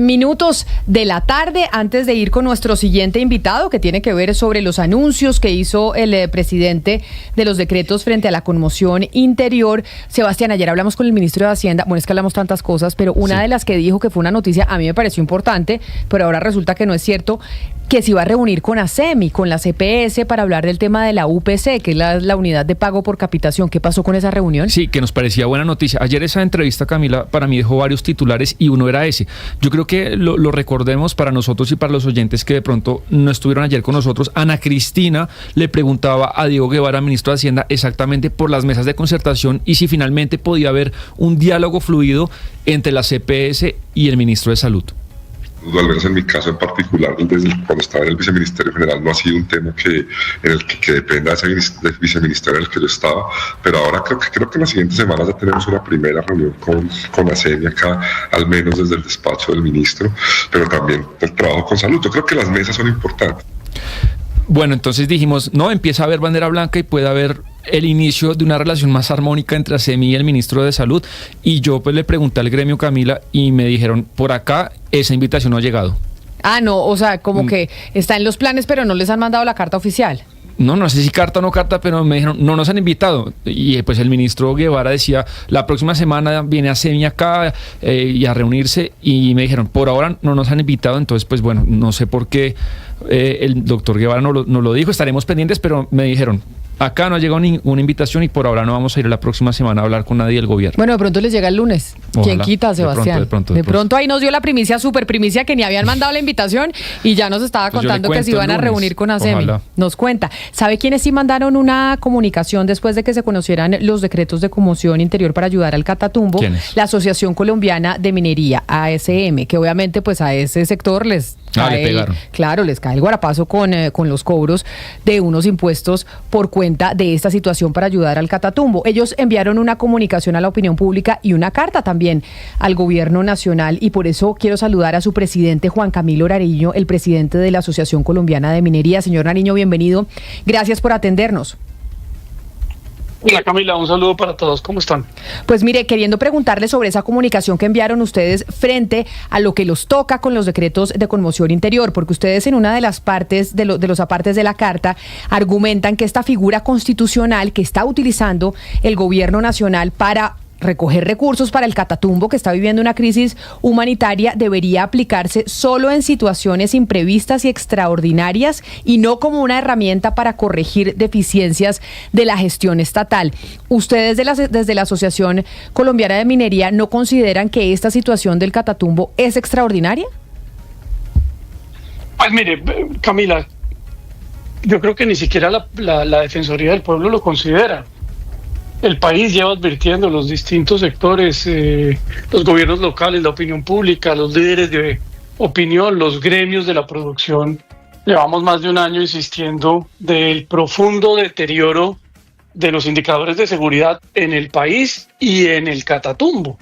Minutos de la tarde antes de ir con nuestro siguiente invitado, que tiene que ver sobre los anuncios que hizo el presidente de los decretos frente a la conmoción interior. Sebastián, ayer hablamos con el ministro de Hacienda. Bueno, es que hablamos tantas cosas, pero una de las que dijo que fue una noticia, a mí me pareció importante, pero ahora resulta que no es cierto, que se iba a reunir con ASEMI, con la CPS, para hablar del tema de la UPC, que es la unidad de pago por capitación. ¿Qué pasó con esa reunión? Sí, que nos parecía buena noticia. Ayer esa entrevista, Camila, para mí dejó varios titulares y uno era ese. Yo creo que lo recordemos para nosotros y para los oyentes que de pronto no estuvieron ayer con nosotros. Ana Cristina le preguntaba a Diego Guevara, ministro de Hacienda, exactamente por las mesas de concertación y si finalmente podía haber un diálogo fluido entre la CPS y el ministro de Salud. Al menos en mi caso en particular, desde cuando estaba en el viceministerio general, no ha sido un tema en el que dependa de ese viceministerio en el que yo estaba, pero ahora creo que en las siguientes semanas ya tenemos una primera reunión con ASEMI acá, al menos desde el despacho del ministro, pero también el trabajo con salud. Yo creo que las mesas son importantes. Bueno, entonces dijimos, no, empieza a haber bandera blanca y puede haber el inicio de una relación más armónica entre ASEMI y el ministro de Salud. Y yo pues le pregunté al gremio, Camila, y me dijeron, por acá esa invitación no ha llegado. Ah, no, o sea, como que está en los planes, pero no les han mandado la carta oficial. No sé si carta o no carta, pero me dijeron, no nos han invitado. Y pues el ministro Guevara decía, la próxima semana viene ASEMI acá y a reunirse, y me dijeron, por ahora no nos han invitado. Entonces, pues bueno, no sé por qué el doctor Guevara no lo dijo, estaremos pendientes, pero me dijeron, acá no ha llegado ninguna invitación y por ahora no vamos a ir la próxima semana a hablar con nadie del gobierno. Bueno, de pronto les llega el lunes. Ojalá. ¿Quién quita, Sebastián? De pronto ahí nos dio la primicia, super primicia, que ni habían mandado la invitación y ya nos estaba contando que se iban a reunir con ASEMI. Ojalá. Nos cuenta. ¿Sabe quiénes sí mandaron una comunicación después de que se conocieran los decretos de conmoción interior para ayudar al Catatumbo? ¿Quiénes? La Asociación Colombiana de Minería, ASM, que obviamente pues a ese sector les cae el guarapazo con los cobros de unos impuestos por cuenta de esta situación para ayudar al Catatumbo. Ellos enviaron una comunicación a la opinión pública y una carta también al gobierno nacional, y por eso quiero saludar a su presidente, Juan Camilo Nariño, el presidente de la Asociación Colombiana de Minería. Señor Nariño, bienvenido. Gracias por atendernos. Hola Camila, un saludo para todos, ¿cómo están? Pues mire, queriendo preguntarle sobre esa comunicación que enviaron ustedes frente a lo que los toca con los decretos de conmoción interior, porque ustedes en una de las partes de los apartes de la carta argumentan que esta figura constitucional que está utilizando el gobierno nacional para recoger recursos para el Catatumbo, que está viviendo una crisis humanitaria, debería aplicarse solo en situaciones imprevistas y extraordinarias y no como una herramienta para corregir deficiencias de la gestión estatal. ¿Ustedes desde la Asociación Colombiana de Minería no consideran que esta situación del Catatumbo es extraordinaria? Pues mire, Camila, yo creo que ni siquiera la Defensoría del Pueblo lo considera. El país lleva advirtiendo, los distintos sectores, los gobiernos locales, la opinión pública, los líderes de opinión, los gremios de la producción. Llevamos más de un año insistiendo del profundo deterioro de los indicadores de seguridad en el país y en el Catatumbo.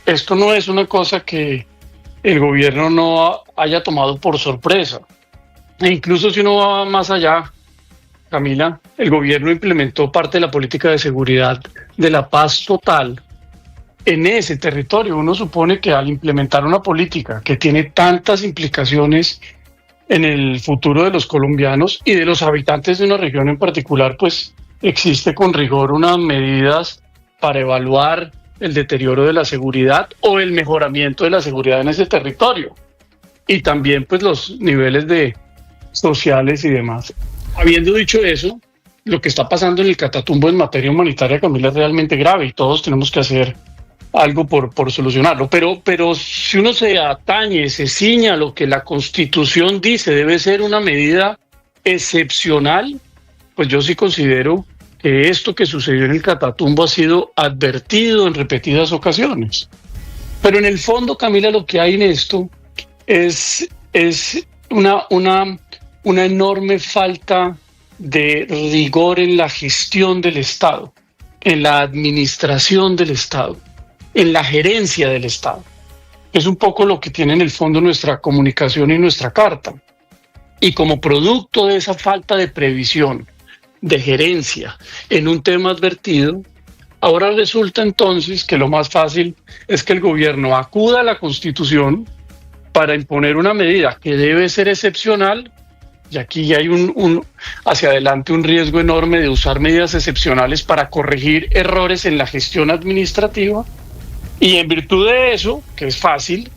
Esto no es una cosa que el gobierno no haya tomado por sorpresa. E incluso si uno va más allá, Camila, el gobierno implementó parte de la política de seguridad de la paz total en ese territorio. Uno supone que al implementar una política que tiene tantas implicaciones en el futuro de los colombianos y de los habitantes de una región en particular, pues existe con rigor unas medidas para evaluar el deterioro de la seguridad o el mejoramiento de la seguridad en ese territorio. Y también pues los niveles de sociales y demás. Habiendo dicho eso, lo que está pasando en el Catatumbo en materia humanitaria, Camila, es realmente grave y todos tenemos que hacer algo por solucionarlo. Pero si uno se atañe, se ciñe a lo que la Constitución dice debe ser una medida excepcional, pues yo sí considero que esto que sucedió en el Catatumbo ha sido advertido en repetidas ocasiones. Pero en el fondo, Camila, lo que hay en esto es una enorme falta de rigor en la gestión del Estado, en la administración del Estado, en la gerencia del Estado. Es un poco lo que tiene en el fondo nuestra comunicación y nuestra carta. Y como producto de esa falta de previsión, de gerencia en un tema advertido, ahora resulta entonces que lo más fácil es que el gobierno acuda a la Constitución para imponer una medida que debe ser excepcional, y aquí hay hacia adelante un riesgo enorme de usar medidas excepcionales para corregir errores en la gestión administrativa, y en virtud de eso, que es fácil,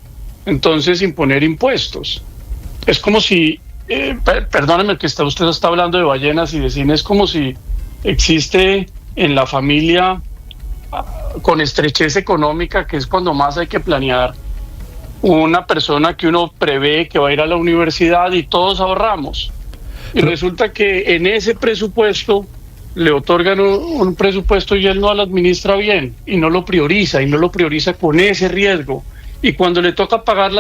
entonces imponer impuestos. Es como si, perdóneme que usted está hablando de ballenas y de cine, es como si existe en la familia con estrechez económica, que es cuando más hay que planear, una persona que uno prevé que va a ir a la universidad y todos ahorramos. Y resulta que en ese presupuesto le otorgan un presupuesto y él no lo administra bien y no lo prioriza con ese riesgo. Y cuando le toca pagar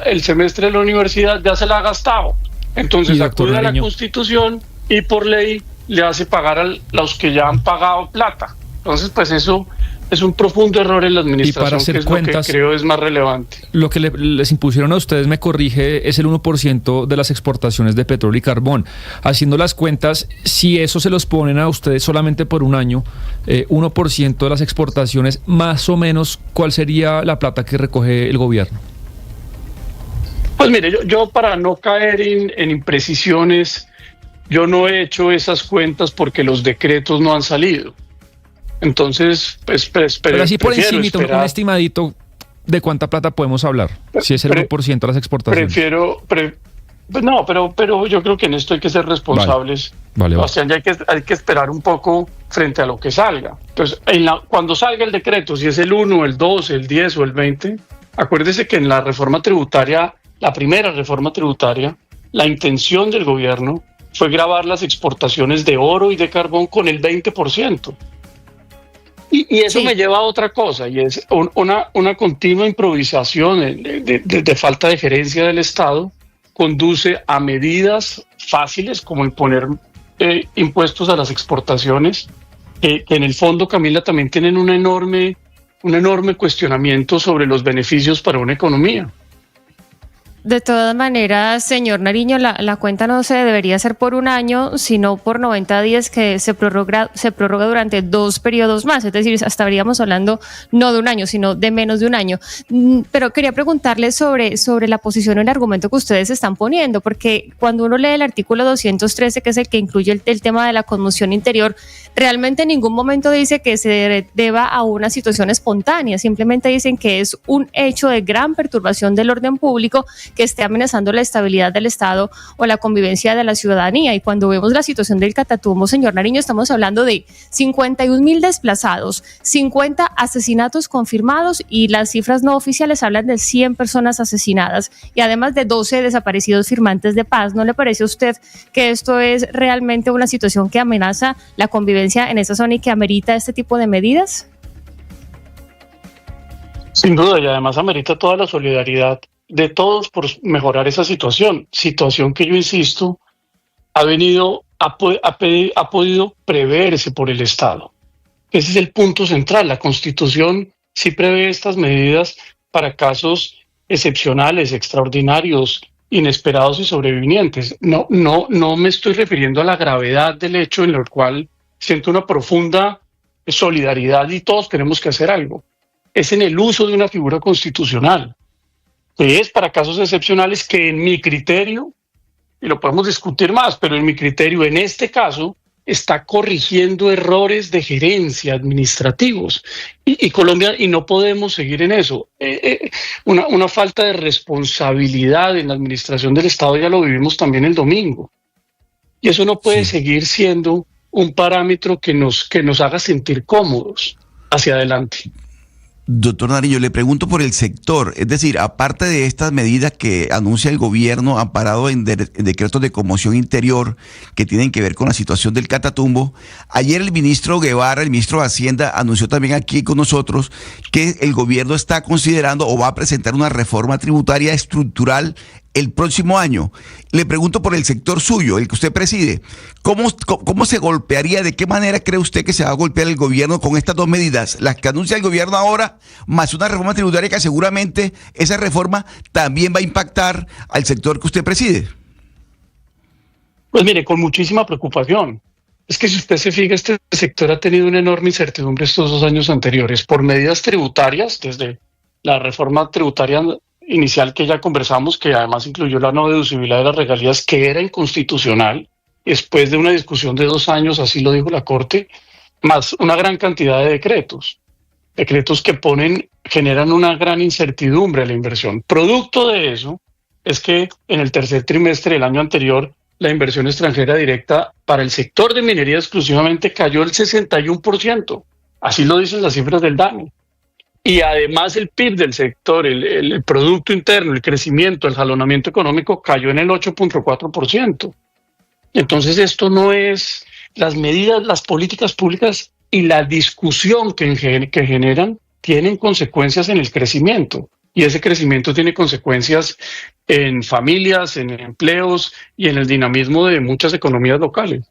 el semestre de la universidad ya se la ha gastado. Entonces acude a la Constitución y por ley le hace pagar a los que ya han pagado plata. Entonces, pues eso es un profundo error en la administración, y para hacer que es cuentas, lo que creo es más relevante. Lo que les impusieron a ustedes, me corrige, es el 1% de las exportaciones de petróleo y carbón. Haciendo las cuentas, si eso se los ponen a ustedes solamente por un año, 1% de las exportaciones, más o menos, ¿cuál sería la plata que recoge el gobierno? Pues mire, yo para no caer en imprecisiones, yo no he hecho esas cuentas porque los decretos no han salido. Entonces, pero así por encimito, un estimadito de cuánta plata podemos hablar, si es el 1% de las exportaciones. No, pero yo creo que en esto hay que ser responsables. Vale. O sea, hay que esperar un poco frente a lo que salga. Entonces, cuando salga el decreto, si es el 1, el 2, el 10 o el 20, acuérdese que en la reforma tributaria, la primera reforma tributaria, la intención del gobierno fue gravar las exportaciones de oro y de carbón con el 20%. Y eso me lleva a otra cosa, y es una continua improvisación de falta de gerencia del Estado, conduce a medidas fáciles como el poner impuestos a las exportaciones, que en el fondo, Camila, también tienen un enorme cuestionamiento sobre los beneficios para una economía. De todas maneras, señor Nariño, la cuenta no se debería hacer por un año, sino por 90 días que se prorroga durante 2 periodos más. Es decir, estaríamos hablando no de un año, sino de menos de un año. Pero quería preguntarle sobre la posición o el argumento que ustedes están poniendo, porque cuando uno lee el artículo 213, que es el que incluye el tema de la conmoción interior, realmente en ningún momento dice que se deba a una situación espontánea. Simplemente dicen que es un hecho de gran perturbación del orden público que esté amenazando la estabilidad del Estado o la convivencia de la ciudadanía. Y cuando vemos la situación del Catatumbo, señor Nariño, estamos hablando de 51.000 desplazados, 50 asesinatos confirmados y las cifras no oficiales hablan de 100 personas asesinadas y además de 12 desaparecidos firmantes de paz. ¿No le parece a usted que esto es realmente una situación que amenaza la convivencia en esa zona y que amerita este tipo de medidas? Sin duda, y además amerita toda la solidaridad de todos por mejorar esa situación que yo insisto, ha podido preverse por el Estado. Ese es el punto central. La Constitución sí prevé estas medidas para casos excepcionales, extraordinarios, inesperados y sobrevivientes. No me estoy refiriendo a la gravedad del hecho en el cual siento una profunda solidaridad y todos tenemos que hacer algo. Es en el uso de una figura constitucional, que es para casos excepcionales, que en mi criterio, y lo podemos discutir más, pero en mi criterio, en este caso, está corrigiendo errores de gerencia administrativos. Y Colombia, y no podemos seguir en eso. Una falta de responsabilidad en la administración del Estado, ya lo vivimos también el domingo. Y eso no puede seguir siendo un parámetro que nos haga sentir cómodos hacia adelante. Doctor Nariño, le pregunto por el sector, es decir, aparte de estas medidas que anuncia el gobierno amparado en decretos de conmoción interior que tienen que ver con la situación del Catatumbo, ayer el ministro Guevara, el ministro de Hacienda, anunció también aquí con nosotros que el gobierno está considerando o va a presentar una reforma tributaria estructural el próximo año. Le pregunto por el sector suyo, el que usted preside. ¿Cómo se golpearía? ¿De qué manera cree usted que se va a golpear el gobierno con estas dos medidas? Las que anuncia el gobierno ahora, más una reforma tributaria que seguramente esa reforma también va a impactar al sector que usted preside. Pues mire, con muchísima preocupación. Es que si usted se fija, este sector ha tenido una enorme incertidumbre estos 2 años anteriores por medidas tributarias, desde la reforma tributaria inicial que ya conversamos, que además incluyó la no deducibilidad de las regalías, que era inconstitucional, después de una discusión de 2 años, así lo dijo la Corte, más una gran cantidad de decretos que generan una gran incertidumbre a la inversión. Producto de eso es que en el tercer trimestre del año anterior, la inversión extranjera directa para el sector de minería exclusivamente cayó el 61%. Así lo dicen las cifras del DANE. Y además el PIB del sector, el Producto Interno, el crecimiento, el jalonamiento económico cayó en el 8.4%. Entonces esto no es las medidas, las políticas públicas y la discusión que generan tienen consecuencias en el crecimiento. Y ese crecimiento tiene consecuencias en familias, en empleos y en el dinamismo de muchas economías locales.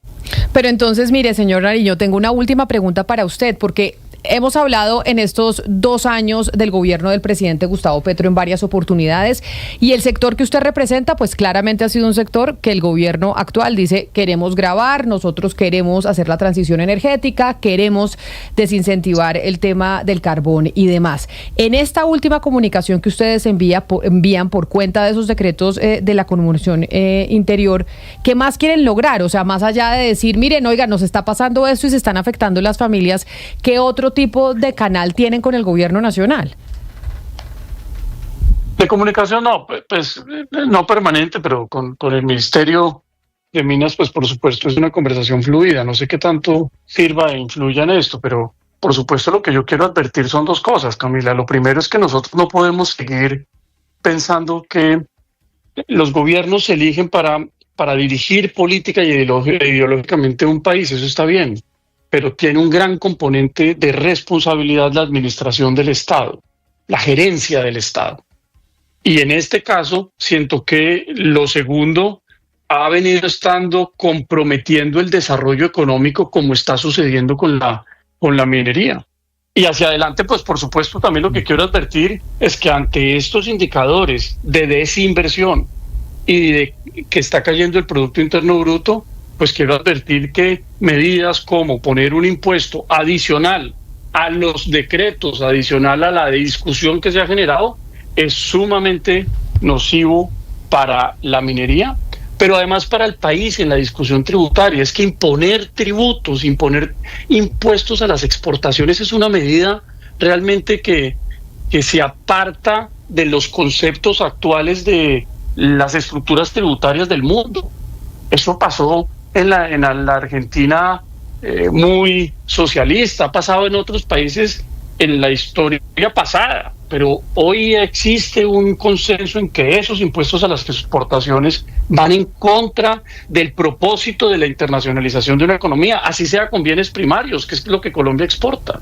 Pero entonces, mire, señor Nariño, tengo una última pregunta para usted, porque hemos hablado en estos 2 años del gobierno del presidente Gustavo Petro en varias oportunidades, y el sector que usted representa pues claramente ha sido un sector que el gobierno actual dice: queremos grabar, nosotros queremos hacer la transición energética, queremos desincentivar el tema del carbón y demás. En esta última comunicación que ustedes envían por cuenta de esos decretos de la Conmoción Interior, ¿qué más quieren lograr? O sea, más allá de decir, miren, oiga, nos está pasando esto y se están afectando las familias, ¿qué otro tipo de canal tienen con el gobierno nacional? De comunicación no, pues no permanente, pero con el Ministerio de Minas, pues por supuesto es una conversación fluida. No sé qué tanto sirva e influya en esto, pero por supuesto lo que yo quiero advertir son 2 cosas, Camila. Lo primero es que nosotros no podemos seguir pensando que los gobiernos se eligen para dirigir política y ideológicamente un país. Eso está bien, pero tiene un gran componente de responsabilidad la administración del Estado, la gerencia del Estado. Y en este caso, siento que lo segundo ha venido estando comprometiendo el desarrollo económico, como está sucediendo con la minería. Y hacia adelante, pues por supuesto también lo que quiero advertir es que ante estos indicadores de desinversión y de que está cayendo el Producto Interno Bruto, pues quiero advertir que medidas como poner un impuesto adicional a los decretos, adicional a la discusión que se ha generado, es sumamente nocivo para la minería, pero además para el país en la discusión tributaria. Es que imponer tributos, imponer impuestos a las exportaciones es una medida realmente que se aparta de los conceptos actuales de las estructuras tributarias del mundo. Eso pasó en la Argentina muy socialista, ha pasado en otros países en la historia pasada, pero hoy existe un consenso en que esos impuestos a las exportaciones van en contra del propósito de la internacionalización de una economía, así sea con bienes primarios, que es lo que Colombia exporta.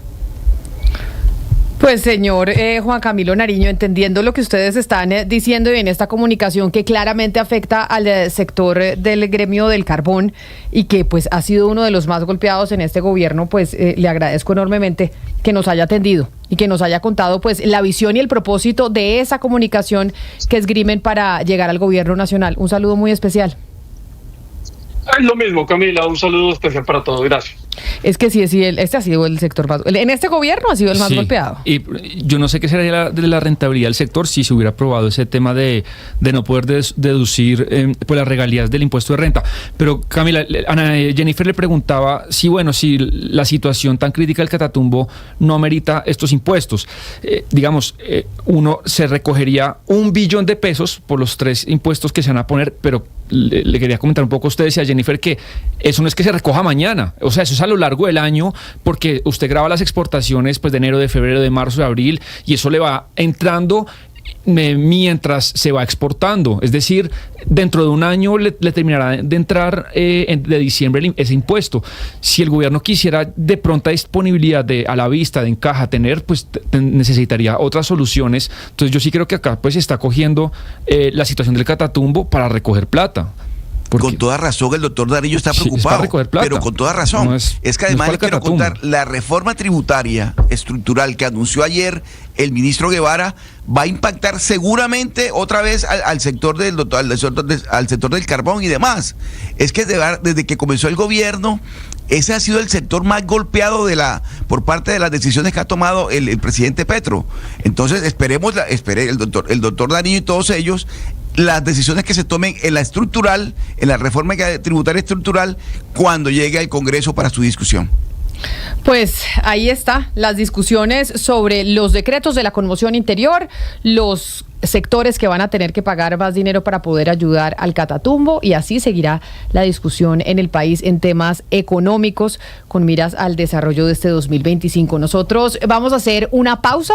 Pues señor Juan Camilo Nariño, entendiendo lo que ustedes están diciendo y en esta comunicación que claramente afecta al sector del gremio del carbón y que pues ha sido uno de los más golpeados en este gobierno, pues le agradezco enormemente que nos haya atendido y que nos haya contado pues la visión y el propósito de esa comunicación que esgrimen para llegar al gobierno nacional. Un saludo muy especial. Es lo mismo, Camila, un saludo especial para todos, gracias. Es que sí, este ha sido el sector más, en este gobierno ha sido el más golpeado. Y yo no sé qué sería de la rentabilidad del sector si se hubiera aprobado ese tema de no poder deducir pues las regalías del impuesto de renta. Pero Camila, Jennifer le preguntaba si la situación tan crítica del Catatumbo no amerita estos impuestos. Uno se recogería $1 billón por los 3 impuestos que se van a poner, pero le quería comentar un poco a ustedes y a Jennifer que eso no es que se recoja mañana, o sea, eso es a lo largo del año, porque usted graba las exportaciones pues de enero, de febrero, de marzo, de abril, y eso le va entrando mientras se va exportando. Es decir, dentro de un año le terminará de entrar de diciembre ese impuesto. Si el gobierno quisiera de pronta disponibilidad a la vista, de encaja, tener, pues necesitaría otras soluciones. Entonces yo sí creo que acá pues se está cogiendo la situación del Catatumbo para recoger plata. Con toda razón el doctor Nariño está preocupado, pero con toda razón. Es que además le quiero contar, la reforma tributaria estructural que anunció ayer el ministro Guevara va a impactar seguramente otra vez al sector del carbón y demás. Es que desde que comenzó el gobierno ese ha sido el sector más golpeado por parte de las decisiones que ha tomado el presidente Petro. Entonces espere el doctor Nariño y todos ellos, las decisiones que se tomen en la estructural, en la reforma tributaria estructural, cuando llegue al Congreso para su discusión. Pues ahí está, las discusiones sobre los decretos de la conmoción interior, los sectores que van a tener que pagar más dinero para poder ayudar al Catatumbo, y así seguirá la discusión en el país en temas económicos con miras al desarrollo de este 2025. Nosotros vamos a hacer una pausa.